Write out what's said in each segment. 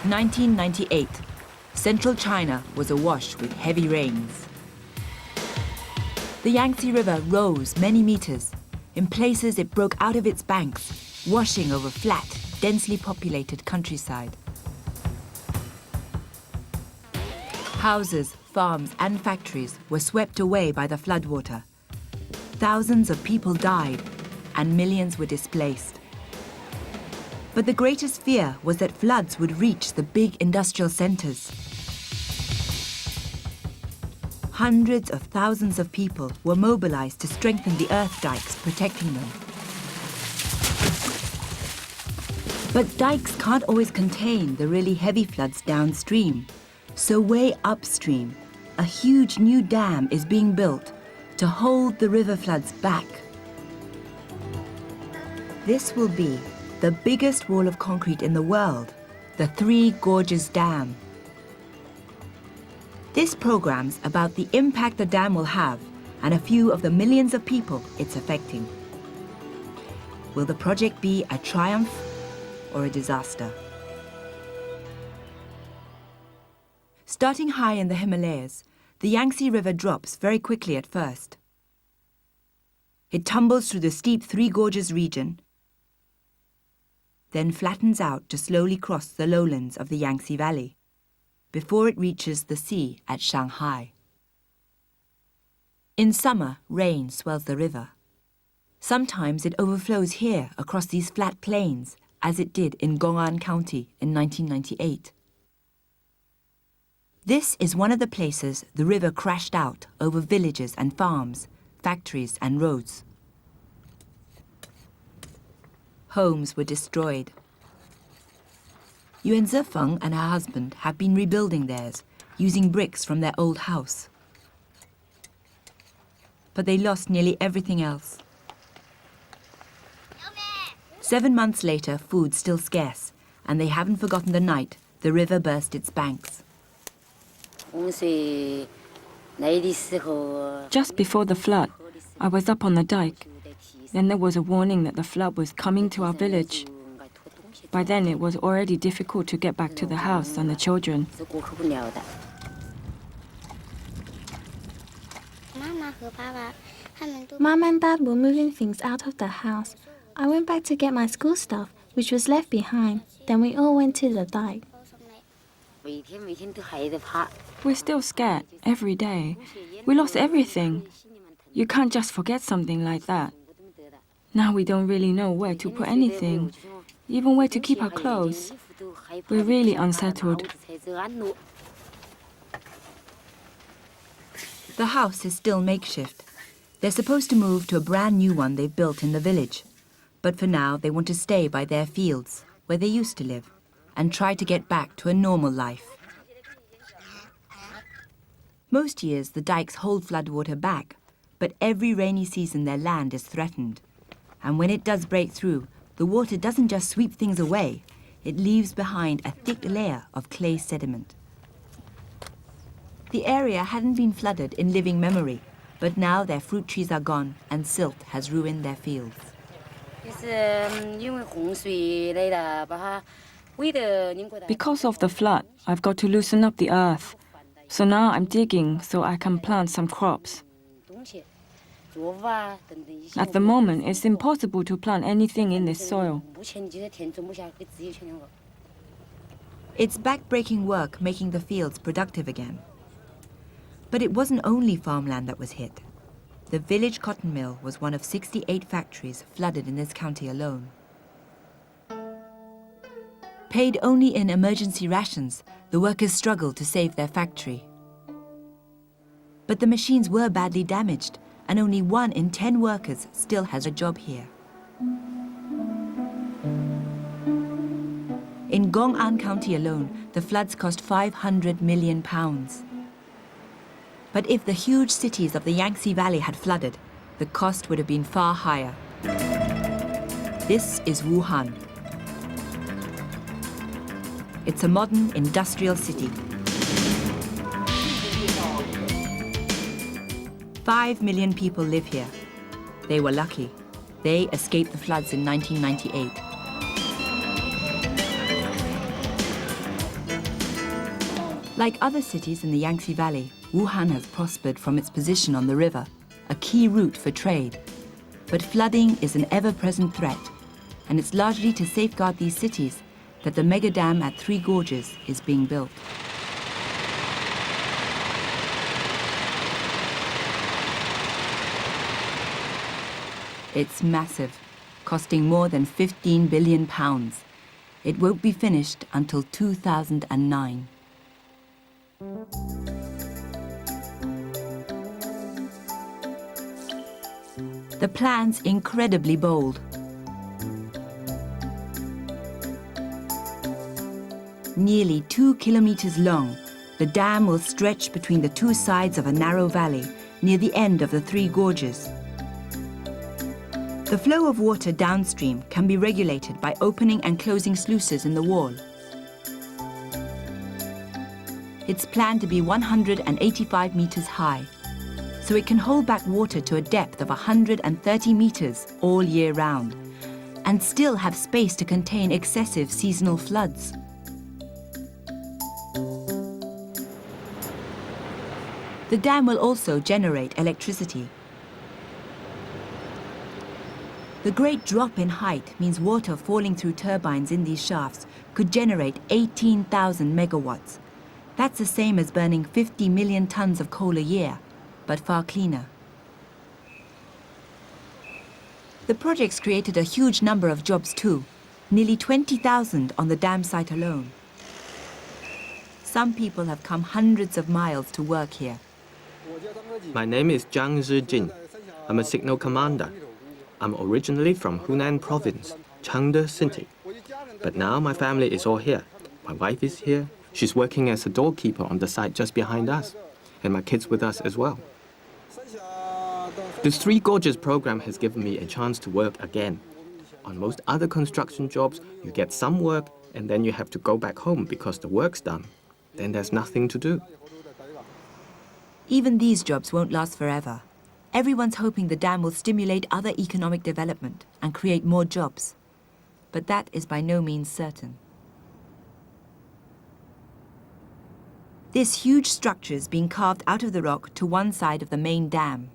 1998. Central China was awash with heavy rains. The Yangtze River rose many meters. In places, it broke out of its banks, washing over flat, densely populated countryside. Houses, farms, and factories were swept away by the floodwater. Thousands of people died, and millions were displaced. But the greatest fear was that floods would reach the big industrial centers. Hundreds of thousands of people were mobilized to strengthen the earth dikes protecting them. But dikes can't always contain the really heavy floods downstream. So way upstream, a huge new dam is being built to hold the river floods back. This will be the biggest wall of concrete in the world, the Three Gorges Dam. This program's about the impact the dam will have and a few of the millions of people it's affecting. Will the project be a triumph or a disaster? Starting high in the Himalayas, the Yangtze River drops very quickly at first. It tumbles through the steep Three Gorges region, then flattens out to slowly cross the lowlands of the Yangtze Valley, before it reaches the sea at Shanghai. In summer, rain swells the river. Sometimes it overflows here across these flat plains, as it did in Gong'an County in 1998. This is one of the places the river crashed out over villages and farms, factories and roads. Homes were destroyed. Yuan Zefeng and her husband have been rebuilding theirs, using bricks from their old house. But they lost nearly everything else. 7 months later, food's still scarce, and they haven't forgotten the night the river burst its banks. Just before the flood, I was up on the dike. Then there was a warning that the flood was coming to our village. By then, it was already difficult to get back to the house and the children. Mom and Dad were moving things out of the house. I went back to get my school stuff, which was left behind. Then we all went to the dike. We're still scared every day. We lost everything. You can't just forget something like that. Now we don't really know where to put anything, even where to keep our clothes. We're really unsettled. The house is still makeshift. They're supposed to move to a brand new one they've built in the village. But for now, they want to stay by their fields, where they used to live, and try to get back to a normal life. Most years, the dikes hold floodwater back, but every rainy season their land is threatened. And when it does break through, the water doesn't just sweep things away, it leaves behind a thick layer of clay sediment. The area hadn't been flooded in living memory, but now their fruit trees are gone and silt has ruined their fields. Because of the flood, I've got to loosen up the earth. So now I'm digging so I can plant some crops. At the moment, it's impossible to plant anything in this soil. It's back-breaking work making the fields productive again. But it wasn't only farmland that was hit. The village cotton mill was one of 68 factories flooded in this county alone. Paid only in emergency rations, the workers struggled to save their factory. But the machines were badly damaged, and only 1 in 10 workers still has a job here. In Gong'an County alone, the floods cost £500 million. But if the huge cities of the Yangtze Valley had flooded, the cost would have been far higher. This is Wuhan. It's a modern industrial city. 5 million people live here. They were lucky. They escaped the floods in 1998. Like other cities in the Yangtze Valley, Wuhan has prospered from its position on the river, a key route for trade. But flooding is an ever-present threat, and it's largely to safeguard these cities that the mega dam at Three Gorges is being built. It's massive, costing more than £15 billion. It won't be finished until 2009. The plan's incredibly bold. Nearly 2 kilometers long, the dam will stretch between the two sides of a narrow valley near the end of the Three Gorges. The flow of water downstream can be regulated by opening and closing sluices in the wall. It's planned to be 185 meters high, so it can hold back water to a depth of 130 meters all year round, and still have space to contain excessive seasonal floods. The dam will also generate electricity. The great drop in height means water falling through turbines in these shafts could generate 18,000 megawatts. That's the same as burning 50 million tons of coal a year, but far cleaner. The project's created a huge number of jobs too, nearly 20,000 on the dam site alone. Some people have come hundreds of miles to work here. My name is Zhang Zhijin. I'm a signal commander. I'm originally from Hunan province, Chengde City. But now my family is all here. My wife is here. She's working as a doorkeeper on the site just behind us, and my kids with us as well. This Three Gorges program has given me a chance to work again. On most other construction jobs, you get some work and then you have to go back home because the work's done. Then there's nothing to do. Even these jobs won't last forever. Everyone's hoping the dam will stimulate other economic development and create more jobs. But that is by no means certain. This huge structure is being carved out of the rock to one side of the main dam.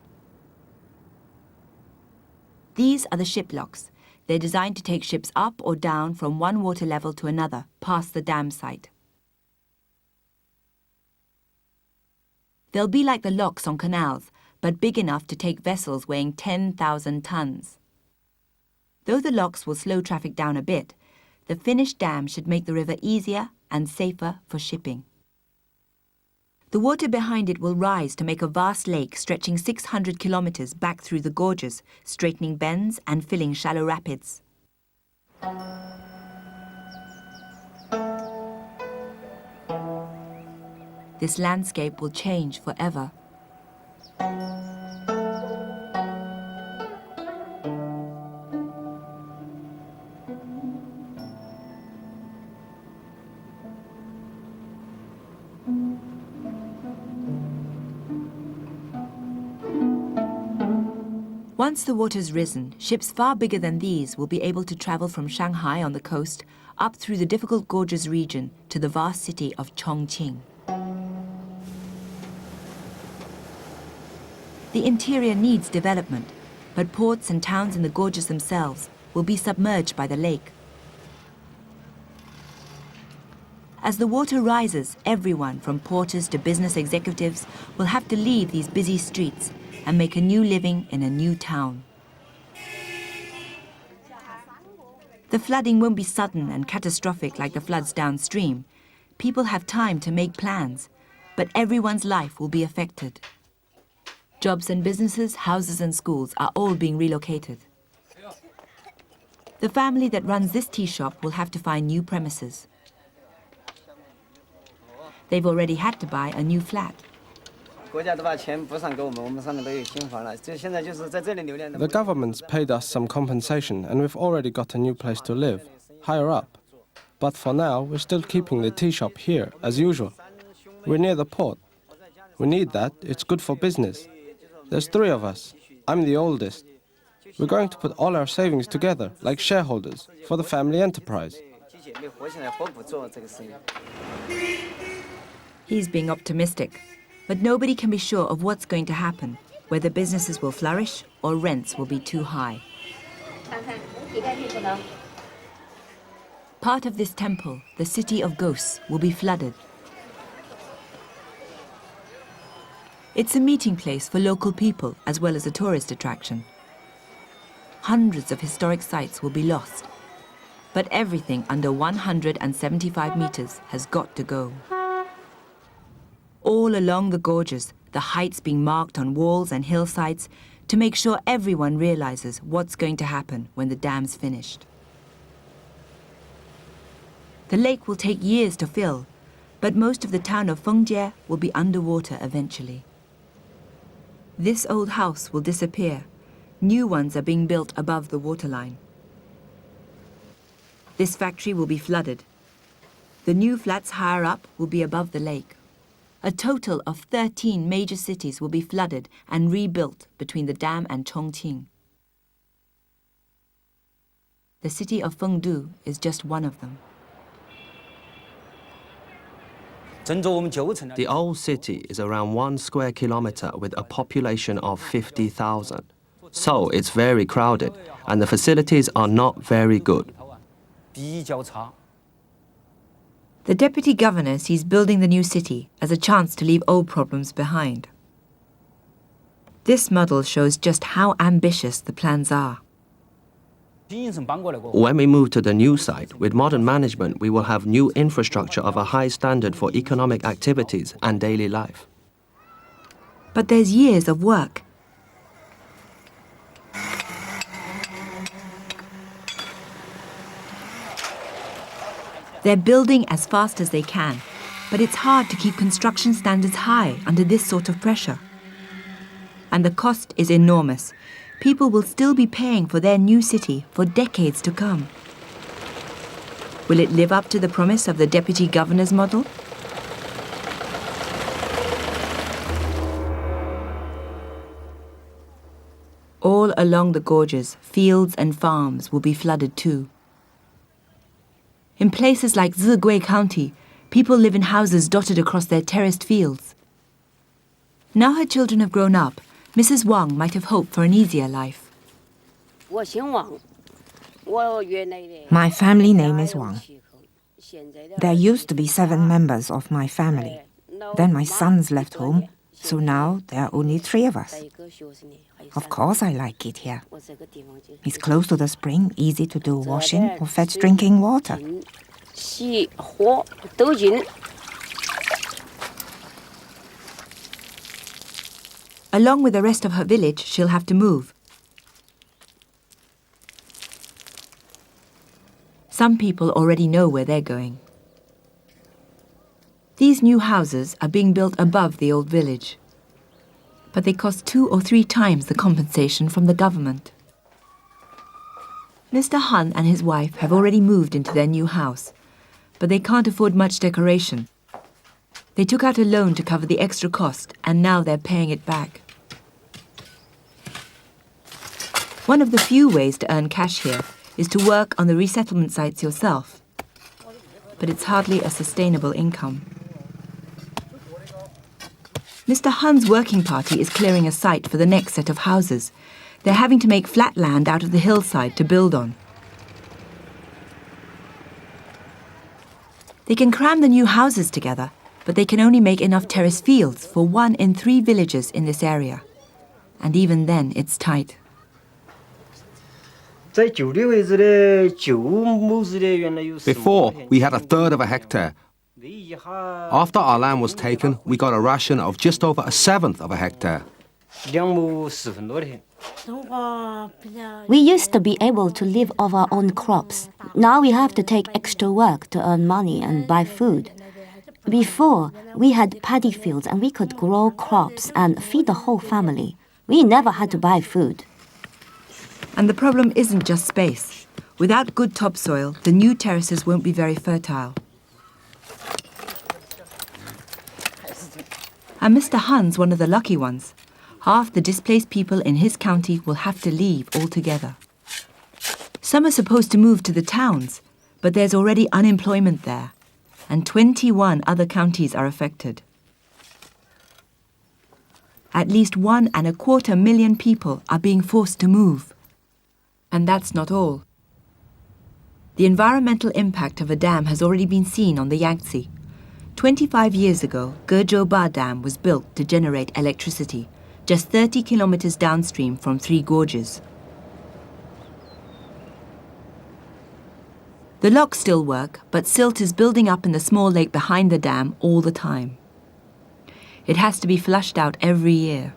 These are the ship locks. They're designed to take ships up or down from one water level to another, past the dam site. They'll be like the locks on canals, but big enough to take vessels weighing 10,000 tons. Though the locks will slow traffic down a bit, the finished dam should make the river easier and safer for shipping. The water behind it will rise to make a vast lake stretching 600 kilometers back through the gorges, straightening bends and filling shallow rapids. This landscape will change forever. Once the water's risen, ships far bigger than these will be able to travel from Shanghai on the coast up through the difficult gorges region to the vast city of Chongqing. The interior needs development, but ports and towns in the gorges themselves will be submerged by the lake. As the water rises, everyone, from porters to business executives, will have to leave these busy streets and make a new living in a new town. The flooding won't be sudden and catastrophic like the floods downstream. People have time to make plans, but everyone's life will be affected. Jobs and businesses, houses and schools are all being relocated. The family that runs this tea shop will have to find new premises. They've already had to buy a new flat. The government's paid us some compensation and we've already got a new place to live, higher up. But for now, we're still keeping the tea shop here, as usual. We're near the port. We need that, it's good for business. There's 3 of us. I'm the oldest. We're going to put all our savings together, like shareholders, for the family enterprise. He's being optimistic, but nobody can be sure of what's going to happen, whether businesses will flourish or rents will be too high. Part of this temple, the city of ghosts, will be flooded. It's a meeting place for local people as well as a tourist attraction. Hundreds of historic sites will be lost, but everything under 175 meters has got to go. All along the gorges, the heights being marked on walls and hillsides to make sure everyone realizes what's going to happen when the dam's finished. The lake will take years to fill, but most of the town of Fengjie will be underwater eventually. This old house will disappear. New ones are being built above the waterline. This factory will be flooded. The new flats higher up will be above the lake. A total of 13 major cities will be flooded and rebuilt between the dam and Chongqing. The city of Fengdu is just one of them. The old city is around 1 square kilometer with a population of 50,000. So it's very crowded, and the facilities are not very good. The deputy governor sees building the new city as a chance to leave old problems behind. This model shows just how ambitious the plans are. When we move to the new site, with modern management, we will have new infrastructure of a high standard for economic activities and daily life. But there's years of work. They're building as fast as they can, but it's hard to keep construction standards high under this sort of pressure. And the cost is enormous. People will still be paying for their new city for decades to come. Will it live up to the promise of the deputy governor's model? All along the gorges, fields and farms will be flooded too. In places like Zigui County, people live in houses dotted across their terraced fields. Now her children have grown up, Mrs. Wang might have hoped for an easier life. My family name is Wang. There used to be 7 members of my family. Then my sons left home, so now there are only 3 of us. Of course I like it here. It's close to the spring, easy to do washing or fetch drinking water. Along with the rest of her village, she'll have to move. Some people already know where they're going. These new houses are being built above the old village, but they cost 2 or 3 times the compensation from the government. Mr. Han and his wife have already moved into their new house, but they can't afford much decoration. They took out a loan to cover the extra cost, and now they're paying it back. One of the few ways to earn cash here is to work on the resettlement sites yourself, but it's hardly a sustainable income. Mr. Han's working party is clearing a site for the next set of houses. They're having to make flat land out of the hillside to build on. They can cram the new houses together, but they can only make enough terrace fields for 1 in 3 villages in this area. And even then, it's tight. Before, we had 1/3 of a hectare. After our land was taken, we got a ration of just over 1/7 of a hectare. We used to be able to live off our own crops. Now we have to take extra work to earn money and buy food. Before, we had paddy fields and we could grow crops and feed the whole family. We never had to buy food. And the problem isn't just space. Without good topsoil, the new terraces won't be very fertile. And Mr. Han's one of the lucky ones. Half the displaced people in his county will have to leave altogether. Some are supposed to move to the towns, but there's already unemployment there. and 21 other counties are affected. At least 1.25 million people are being forced to move. And that's not all. The environmental impact of a dam has already been seen on the Yangtze. 25 years ago, Gorges Dam was built to generate electricity, just 30 kilometers downstream from Three Gorges. The locks still work, but silt is building up in the small lake behind the dam all the time. It has to be flushed out every year.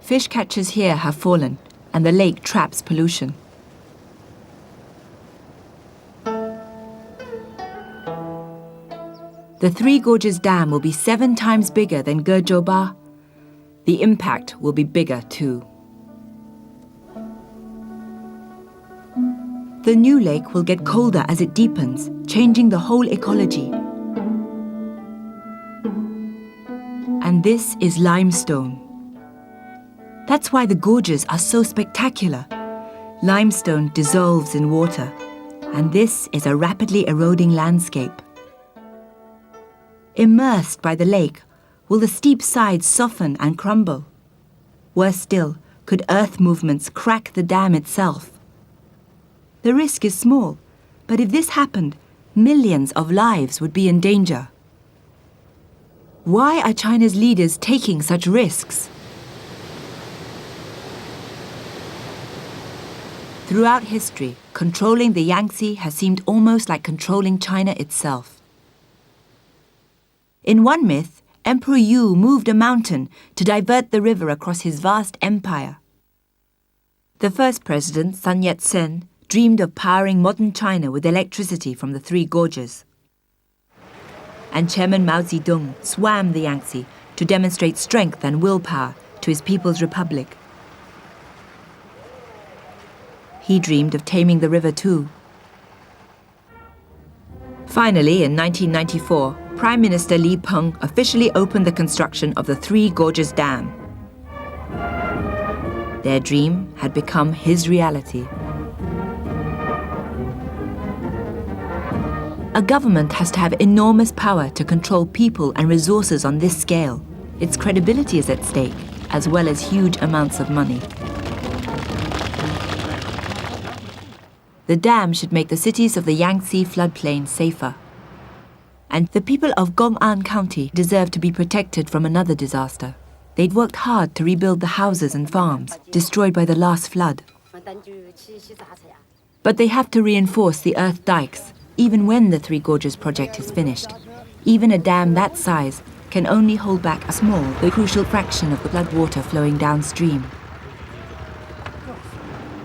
Fish catches here have fallen, and the lake traps pollution. The Three Gorges Dam will be 7 times bigger than Gorges. The impact will be bigger too. The new lake will get colder as it deepens, changing the whole ecology. And this is limestone. That's why the gorges are so spectacular. Limestone dissolves in water, and this is a rapidly eroding landscape. Immersed by the lake, will the steep sides soften and crumble? Worse still, could earth movements crack the dam itself? The risk is small, but if this happened, millions of lives would be in danger. Why are China's leaders taking such risks? Throughout history, controlling the Yangtze has seemed almost like controlling China itself. In one myth, Emperor Yu moved a mountain to divert the river across his vast empire. The first president, Sun Yat-sen, dreamed of powering modern China with electricity from the Three Gorges. And Chairman Mao Zedong swam the Yangtze to demonstrate strength and willpower to his People's Republic. He dreamed of taming the river too. Finally, in 1994, Prime Minister Li Peng officially opened the construction of the Three Gorges Dam. Their dream had become his reality. A government has to have enormous power to control people and resources on this scale. Its credibility is at stake, as well as huge amounts of money. The dam should make the cities of the Yangtze floodplain safer. And the people of Gong'an County deserve to be protected from another disaster. They'd worked hard to rebuild the houses and farms destroyed by the last flood. But they have to reinforce the earth dikes, even when the Three Gorges project is finished. Even a dam that size can only hold back a small, though crucial fraction of the flood water flowing downstream.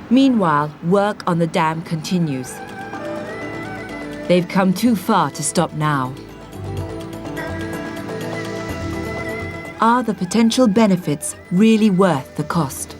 Meanwhile, work on the dam continues. They've come too far to stop now. Are the potential benefits really worth the cost?